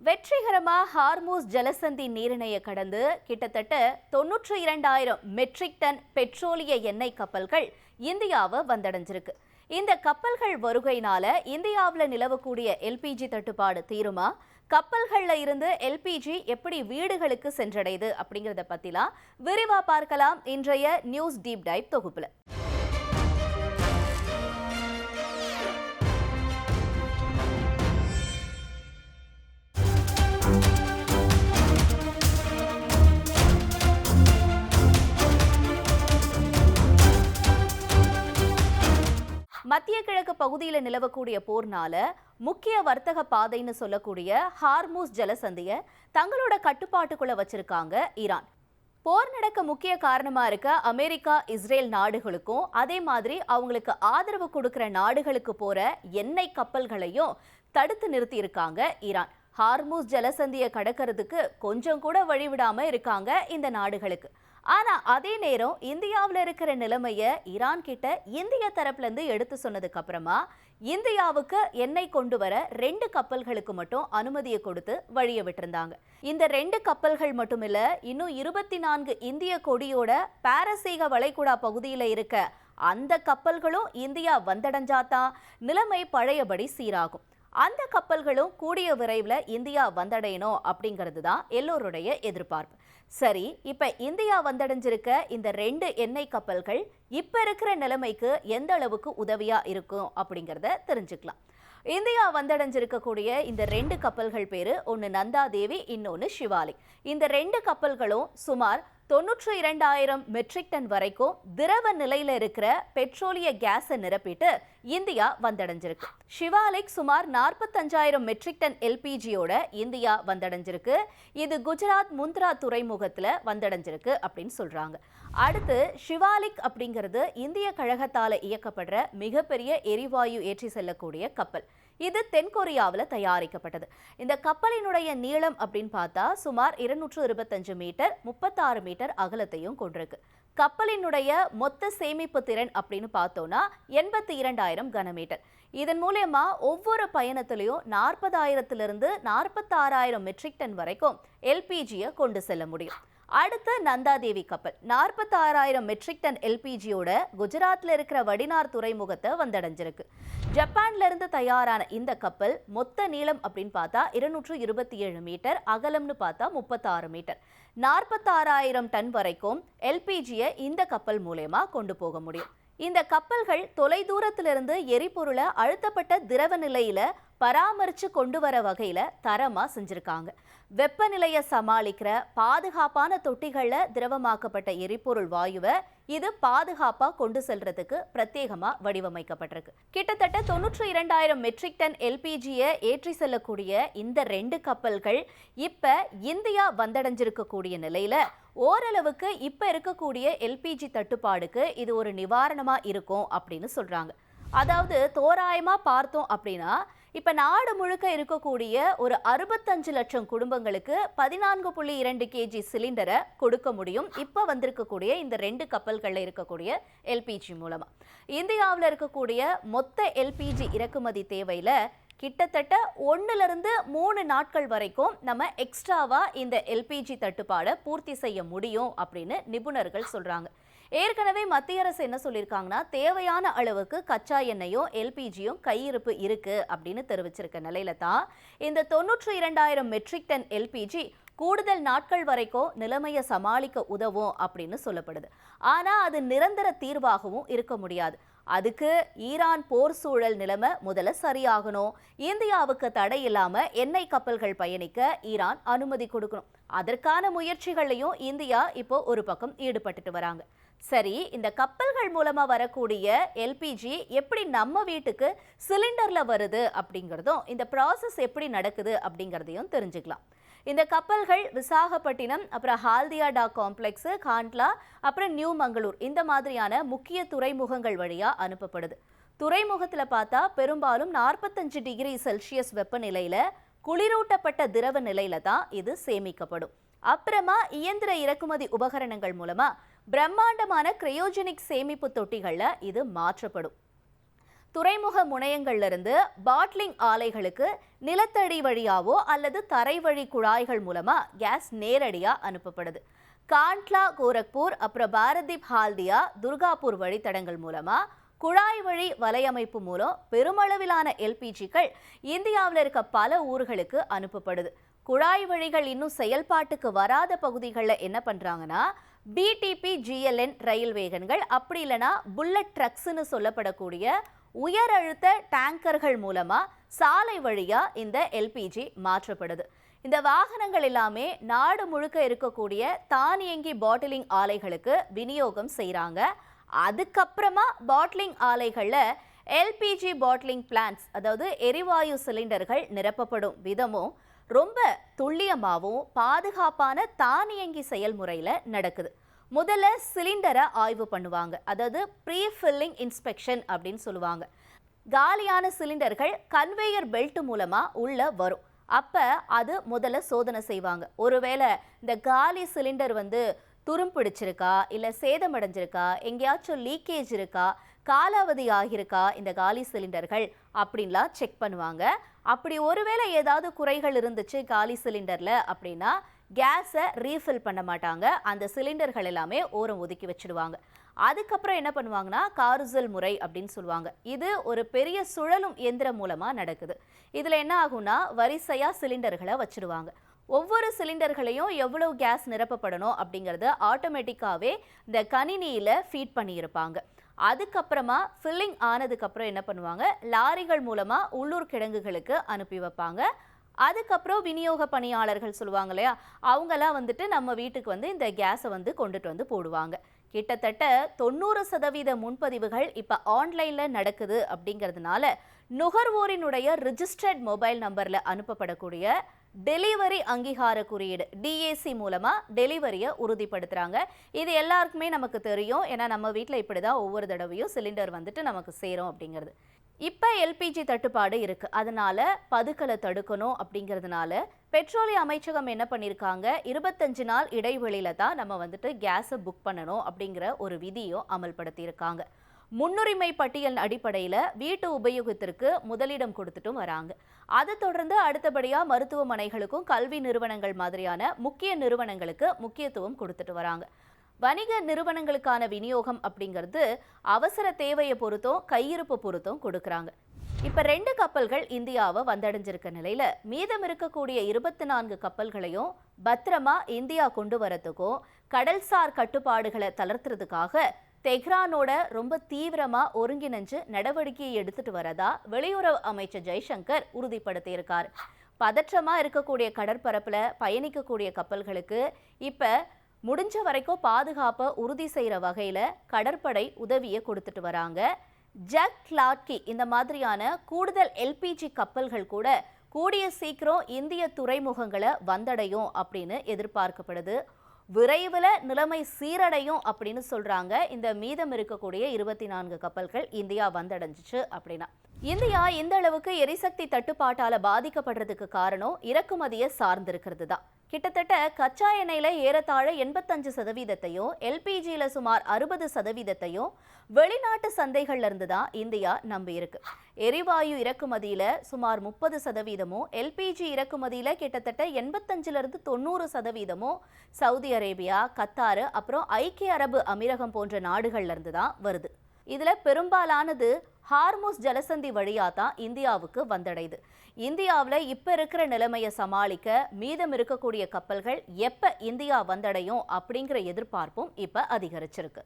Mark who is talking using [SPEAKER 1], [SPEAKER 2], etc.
[SPEAKER 1] வெற்றிகரமா ஹார்மூஸ் ஜலசந்தி நீரிணையை கடந்து கிட்டத்தட்ட 92,000 மெட்ரிக் டன் பெட்ரோலிய எண்ணெய் கப்பல்கள் இந்தியாவை வந்தடைஞ்சிருக்கு. இந்த கப்பல்கள் வருகையினால இந்தியாவில் நிலவக்கூடிய எல்பிஜி தட்டுப்பாடு தீருமா? கப்பல்கள்ல இருந்து எல்பிஜி எப்படி வீடுகளுக்கு சென்றடையுது அப்படிங்கிறத பத்திலாம் விரிவா பார்க்கலாம் இன்றைய நியூஸ் டீப் டைவ் தொகுப்புல. மத்திய கிழக்கு பகுதியில் நிலவக்கூடிய போர்னால முக்கிய வர்த்தக பாதைன்னு சொல்லக்கூடிய ஹார்மூஸ் ஜலசந்தியை தங்களோட கட்டுப்பாட்டுக்குள்ள வச்சிருக்காங்க ஈரான். போர் நடக்க முக்கிய காரணமா இருக்க அமெரிக்கா, இஸ்ரேல் நாடுகளுக்கும் அதே மாதிரி அவங்களுக்கு ஆதரவு கொடுக்கிற நாடுகளுக்கு போற எண்ணெய் கப்பல்களையும் தடுத்து நிறுத்தி இருக்காங்க ஈரான். ஹார்மூஸ் ஜலசந்தியை கடக்கிறதுக்கு கொஞ்சம் கூட வழிவிடாம இருக்காங்க இந்த நாடுகளுக்கு. ஆனா அதே நேரம் இந்தியாவில் இருக்கிற நிலைமைய ஈரான் கிட்ட இந்திய தரப்புல இருந்து எடுத்து சொன்னதுக்கு அப்புறமா இந்தியாவுக்கு எண்ணெய் கொண்டு வர 2 கப்பல்களுக்கு மட்டும் அனுமதியை கொடுத்து வழிய விட்டிருந்தாங்க. இந்த 2 கப்பல்கள் மட்டும் இல்ல, இன்னும் 24 இந்திய கொடியோட பாரசீக வளைகுடா பகுதியில இருக்க அந்த கப்பல்களும் இந்தியா வந்தடைஞ்சாதான் நிலைமை பழையபடி சீராகும். அந்த கப்பல்களும் கூடிய விரைவில் இந்தியா வந்தடையணும் அப்படிங்கிறது தான் எல்லோருடைய எதிர்பார்ப்பு. சரி, இப்ப இந்தியா வந்தடைஞ்சிருக்க இந்த 2 எண்ணெய் கப்பல்கள் இப்ப இருக்கிற நிலைமைக்கு எந்த அளவுக்கு உதவியா இருக்கும் அப்படிங்கிறத தெரிஞ்சுக்கலாம். இந்தியா வந்தடைஞ்சிருக்கக்கூடிய இந்த 2 கப்பல்கள் பேரு, ஒன்னு நந்தா தேவி, இன்னொன்னு சிவாலிக். இந்த 2 கப்பல்களும் சுமார் 92,000 மெட்ரிக் டன் வரைக்கும் திரவ நிலையில இருக்கிற பெட்ரோலிய கேஸை நிரப்பிட்டு இந்தியா வந்தடைஞ்சிருக்கு. சிவாலிக் சுமார் 45,000 மெட்ரிக் டன் எல்பிஜியோட இந்தியா வந்தடைஞ்சிருக்கு. இது குஜராத் முந்த்ரா துறைமுகத்துல வந்தடைஞ்சிருக்கு அப்படின்னு சொல்றாங்க. அடுத்து சிவாலிக் அப்படிங்கிறது இந்திய கழகத்தால இயக்கப்படுற மிகப்பெரிய எரிவாயு ஏற்றி செல்லக்கூடிய கப்பல். இது தென்கொரியாவில் தயாரிக்கப்பட்டது. இந்த கப்பலினுடைய நீளம் அப்படின்னு பார்த்தா சுமார் 225 மீட்டர், 36 மீட்டர் அகலத்தையும் கொண்டிருக்கு. கப்பலினுடைய மொத்த சேமிப்பு திறன் அப்படின்னு பார்த்தோம்னா 82,000 கனமீட்டர். இதன் மூலமா ஒவ்வொரு பயணத்திலையும் 40,000 46,000 மெட்ரிக் டன் வரைக்கும் எல்பிஜியை கொண்டு செல்ல முடியும். அடுத்து நந்தாதேவி கப்பல் 46,000 மெட்ரிக் டன் எல்பிஜியோட குஜராத்ல இருக்கிற வடினார் துறைமுகத்தை வந்தடைஞ்சிருக்கு. ஜப்பான்ல இருந்து தயாரான இந்த கப்பல் மொத்த நீளம் அப்படின்னு பார்த்தா 227 மீட்டர், அகலம்னு பார்த்தா 36 மீட்டர். 46,000 டன் வரைக்கும் எல்பிஜியை இந்த கப்பல் மூலமா கொண்டு போக முடியும். இந்த கப்பல்கள் தொலைதூரத்திலிருந்து எரிபொருளை அழுத்தப்பட்ட திரவ நிலையில பராமரிச்சு கொண்டு வர வகையில தரமா செஞ்சிருக்காங்க. வெப்பநிலையை சமாளிக்கிற பாதுகாப்பான தொட்டிகள்ல திரவமாக்கப்பட்ட எரிபொருள் வாயுவை இது பாதுகாப்பா கொண்டு செல்றதுக்கு பிரத்யேகமா வடிவமைக்கப்பட்டிருக்கு. கிட்டத்தட்ட 92,000 மெட்ரிக் டன் எல்பிஜியை ஏற்றி செல்லக்கூடிய இந்த 2 கப்பல்கள் இப்ப இந்தியா வந்தடைஞ்சிருக்கக்கூடிய நிலையில ஓரளவுக்கு இப்ப இருக்கக்கூடிய எல்பிஜி தட்டுப்பாடுக்கு இது ஒரு நிவாரணமா இருக்கும் அப்படின்னு சொல்றாங்க. அதாவது தோராயமா பார்த்தோம் அப்படின்னா இப்ப நாடு முழுக்க இருக்கக்கூடிய ஒரு 65 லட்சம் குடும்பங்களுக்கு 14.2 kg சிலிண்டரை கொடுக்க முடியும் இப்ப வந்திருக்கக்கூடிய இந்த 2 கப்பல்கள்ல இருக்கக்கூடிய எல்பிஜி மூலமா. இந்தியாவில் இருக்கக்கூடிய மொத்த எல்பிஜி இறக்குமதி தேவையில கிட்டத்தட்ட 1-3 நாட்கள் வரைக்கும் நம்ம எக்ஸ்ட்ராவா இந்த எல்பிஜி தட்டுப்பாடை பூர்த்தி செய்ய முடியும் அப்படின்னு நிபுணர்கள் சொல்றாங்க. ஏற்கனவே மத்திய அரசு என்ன சொல்லியிருக்காங்கன்னா, தேவையான அளவுக்கு கச்சா எண்ணெயும் எல்பிஜியும் கையிருப்பு இருக்கு அப்படின்னு தெரிவிச்சிருக்க நிலையில தான் இந்த 92,000 மெட்ரிக் டன் எல்பிஜி கூடுதல் நாட்கள் வரைக்கும் நிலைமையை சமாளிக்க உதவும் அப்படின்னு சொல்லப்படுது. ஆனா அது நிரந்தர தீர்வாகவும் இருக்க முடியாது. அதுக்கு ஈரான் போர் சூழல் நிலைமை முதல்ல சரியாகணும். இந்தியாவுக்கு தடை இல்லாம எண்ணெய் கப்பல்கள் பயணிக்க ஈரான் அனுமதி கொடுக்கணும். அதற்கான முயற்சிகளையும் இந்தியா இப்போ ஒரு பக்கம் ஈடுபட்டுட்டு வராங்க. சரி, இந்த கப்பல்கள் மூலமா வரக்கூடிய எல்பிஜி எப்படி நம்ம வீட்டுக்கு சிலிண்டர்ல வருது அப்படிங்கிறதும், இந்த ப்ராசஸ் எப்படி நடக்குது அப்படிங்கிறதையும் தெரிஞ்சுக்கலாம். இந்த கப்பல்கள் விசாகப்பட்டினம், அப்புறம் ஹால்தியா டாக் காம்ப்ளெக்ஸ், காண்ட்லா, அப்புறம் நியூ மங்களூர் இந்த மாதிரியான முக்கிய துறைமுகங்கள் வழியா அனுப்பப்படுது. துறைமுகத்துல பார்த்தா பெரும்பாலும் 45 டிகிரி செல்சியஸ் வெப்பநிலையில குளிரூட்டப்பட்ட திரவ நிலையில தான் இது சேமிக்கப்படும். அப்புறமா இயந்திர இறக்குமதி உபகரணங்கள் மூலமா பிரம்மாண்டமான கிரையோஜெனிக் சேமிப்பு தொட்டிகள்ல இது மாற்றப்படும். துறைமுக முனையங்கள்ல இருந்து பாட்லிங் ஆலைகளுக்கு நிலத்தடி வழியாவோ அல்லது தரை வழி குழாய்கள் மூலமா கேஸ் நேரடியா அனுப்பப்படுது. காண்ட்லா, கோரக்பூர், அப்புறம் பாரதீப், ஹால்தியா, துர்காப்பூர் வழித்தடங்கள் மூலமா குழாய் வழி வலையமைப்பு மூலம் பெருமளவிலான எல்பிஜிக்கள் இந்தியாவில் இருக்க பல ஊர்களுக்கு அனுப்பப்படுது. குழாய் வழிகள் இன்னும் செயல்பாட்டுக்கு வராத பகுதிகளில் என்ன பண்றாங்கன்னா, பிடிபி ஜிஎல்என் ரயில் வேகன்கள், அப்படி இல்லைன்னா புல்லட் ட்ரக்ஸ்ன்னு சொல்லப்படக்கூடிய உயர் அழுத்த டேங்கர்கள் மூலமா சாலை வழியா இந்த எல்பிஜி மாற்றப்படுது. இந்த வாகனங்கள் எல்லாமே நாடு முழுக்க இருக்கக்கூடிய தானியங்கி பாட்டிலிங் ஆலைகளுக்கு விநியோகம் செய்கிறாங்க. அதுக்கப்புறமா பாட்லிங் ஆலைகளில் எல்பிஜி பாட்லிங் பிளான்ட்ஸ், அதாவது எரிவாயு சிலிண்டர்கள் நிரப்பப்படும் விதமும் ரொம்ப துல்லியமாகவும் பாதுகாப்பான தானியங்கி செயல்முறையில் நடக்குது. முதல்ல சிலிண்டரை ஆய்வு பண்ணுவாங்க, அதாவது ப்ரீ ஃபில்லிங் இன்ஸ்பெக்ஷன் அப்படின்னு சொல்லுவாங்க. காலியான சிலிண்டர்கள் கன்வேயர் பெல்ட் மூலமாக உள்ள வரும். அப்போ அது முதல்ல சோதனை செய்வாங்க. ஒருவேளை இந்த காலி சிலிண்டர் துரும்பிடிச்சிருக்கா, இல்லை சேதமடைஞ்சிருக்கா, எங்கேயாச்சும் லீக்கேஜ் இருக்கா, காலாவதி ஆகியிருக்கா இந்த காலி சிலிண்டர்கள் அப்படின்லாம் செக் பண்ணுவாங்க. அப்படி ஒருவேளை ஏதாவது குறைகள் இருந்துச்சு காலி சிலிண்டரில் அப்படின்னா கேஸை ரீஃபில் பண்ண மாட்டாங்க. அந்த சிலிண்டர்கள் எல்லாமே ஓரம் ஒதுக்கி வச்சுடுவாங்க. அதுக்கப்புறம் என்ன பண்ணுவாங்கன்னா, காருசல் முறை அப்படின்னு சொல்லுவாங்க. இது ஒரு பெரிய சுழலும் எந்திரம் மூலமாக நடக்குது. இதில் என்ன ஆகும்னா, வரிசையாக சிலிண்டர்களை வச்சுடுவாங்க. ஒவ்வொரு சிலிண்டர்களையும் எவ்வளவு கேஸ் நிரப்பப்படணும் அப்படிங்கிறது ஆட்டோமேட்டிக்காகவே இந்த கணினியில் ஃபீட் பண்ணியிருப்பாங்க. அதுக்கப்புறமா ஃபில்லிங் ஆனதுக்கப்புறம் என்ன பண்ணுவாங்க, லாரிகள் மூலமாக உள்ளூர் கிடங்குகளுக்கு அனுப்பி வைப்பாங்க. அதுக்கப்புறம் விநியோக பணியாளர்கள் சொல்லுவாங்க இல்லையா, அவங்கெல்லாம் நம்ம வீட்டுக்கு இந்த கேஸை கொண்டுட்டு போடுவாங்க. கிட்டத்தட்ட 90% முன்பதிவுகள் இப்போ ஆன்லைனில் நடக்குது. அப்படிங்கிறதுனால நுகர்வோரினுடைய ரிஜிஸ்டர்ட் மொபைல் நம்பரில் அனுப்பப்படக்கூடிய டெலிவரி அங்கீகார குறியீடு டிஏசி மூலமாக டெலிவரியை உறுதிப்படுத்துகிறாங்க. இது எல்லாருக்குமே நமக்கு தெரியும். ஏன்னா நம்ம வீட்டில் இப்படி தான் ஒவ்வொரு தடவையும் சிலிண்டர் நமக்கு சேரும் அப்படிங்கிறது. இப்போ எல்பிஜி தட்டுப்பாடு இருக்குது, அதனால பதுக்கலை தடுக்கணும். அப்படிங்கிறதுனால பெட்ரோலிய அமைச்சகம் என்ன பண்ணியிருக்காங்க, 25 நாள் இடைவெளியில் தான் நம்ம கேஸை புக் பண்ணணும் அப்படிங்கிற ஒரு விதியும் அமல்படுத்தியிருக்காங்க. முன்னுரிமை பட்டியல் அடிப்படையில் வீட்டு உபயோகத்திற்கு முதலிடம் கொடுத்துட்டும் வராங்க. அதை தொடர்ந்து அடுத்தபடியாக மருத்துவமனைகளுக்கும் கல்வி நிறுவனங்கள் மாதிரியான முக்கிய நிறுவனங்களுக்கு முக்கியத்துவம் கொடுத்துட்டு வராங்க. வணிக நிறுவனங்களுக்கான விநியோகம் அப்படிங்கிறது அவசர தேவையை பொறுத்தும் கையிருப்பு பொறுத்தும் கொடுக்குறாங்க. இப்போ 2 கப்பல்கள் இந்தியாவை வந்தடைஞ்சிருக்க நிலையில் மீதம் இருக்கக்கூடிய 24 கப்பல்களையும் பத்திரமா இந்தியா கொண்டு வரத்துக்கும் கடல்சார் கட்டுப்பாடுகளை தளர்த்துறதுக்காக தெஹ்ரானோட ரொம்ப தீவிரமாக ஒருங்கிணைஞ்சு நடவடிக்கையை எடுத்துட்டு வரதா வெளியுறவு அமைச்சர் ஜெய்சங்கர் உறுதிப்படுத்தியிருக்கார். பதற்றமாக இருக்கக்கூடிய கடற்பரப்பில் பயணிக்கக்கூடிய கப்பல்களுக்கு இப்போ முடிஞ்ச வரைக்கும் பாதுகாப்பை உறுதி செய்கிற வகையில் கடற்படை உதவியை கொடுத்துட்டு வராங்க. ஜக் லாட்கி இந்த மாதிரியான கூடுதல் எல்பிஜி கப்பல்கள் கூட கூடிய சீக்கிரம் இந்திய துறைமுகங்களை வந்தடையும் அப்படின்னு எதிர்பார்க்கப்படுது. விரைவில் நிலைமை சீரடையும் அப்படின்னு சொல்றாங்க. இந்த மீதம் இருக்கக்கூடிய 24 கப்பல்கள் இந்தியா வந்தடைஞ்சிச்சு அப்படின்னா. இந்தியா இந்த அளவுக்கு எரிசக்தி தட்டுப்பாட்டால பாதிக்கப்படுறதுக்கு காரணம் இறக்குமதியை சார்ந்திருக்கிறது தான். கிட்டத்தட்ட கச்சா எண்ணெயில ஏறத்தாழ 85%, எல்பிஜியில சுமார் 60%, வெளிநாட்டு சந்தைகள்ல இருந்து தான் இந்தியா நம்பி இருக்கு. எரிவாயு இறக்குமதியில சுமார் 30%, எல்பிஜி இறக்குமதியில கிட்டத்தட்ட 85-90% சவுதி அரேபியா, கத்தார், அப்புறம் ஐக்கிய அரபு அமீரகம் போன்ற நாடுகள்ல இருந்து தான் வருது. இதுல பெரும்பாலானது ஹார்முஸ் ஜலசந்தி வழியா தான் இந்தியாவுக்கு வந்தடையுது. இந்தியாவில் இப்ப இருக்கிற நிலைமையை சமாளிக்க மீதம் இருக்கக்கூடிய கப்பல்கள் எப்ப இந்தியா வந்தடையும் அப்படிங்கிற எதிர்பார்ப்பும் இப்ப அதிகரிச்சிருக்கு.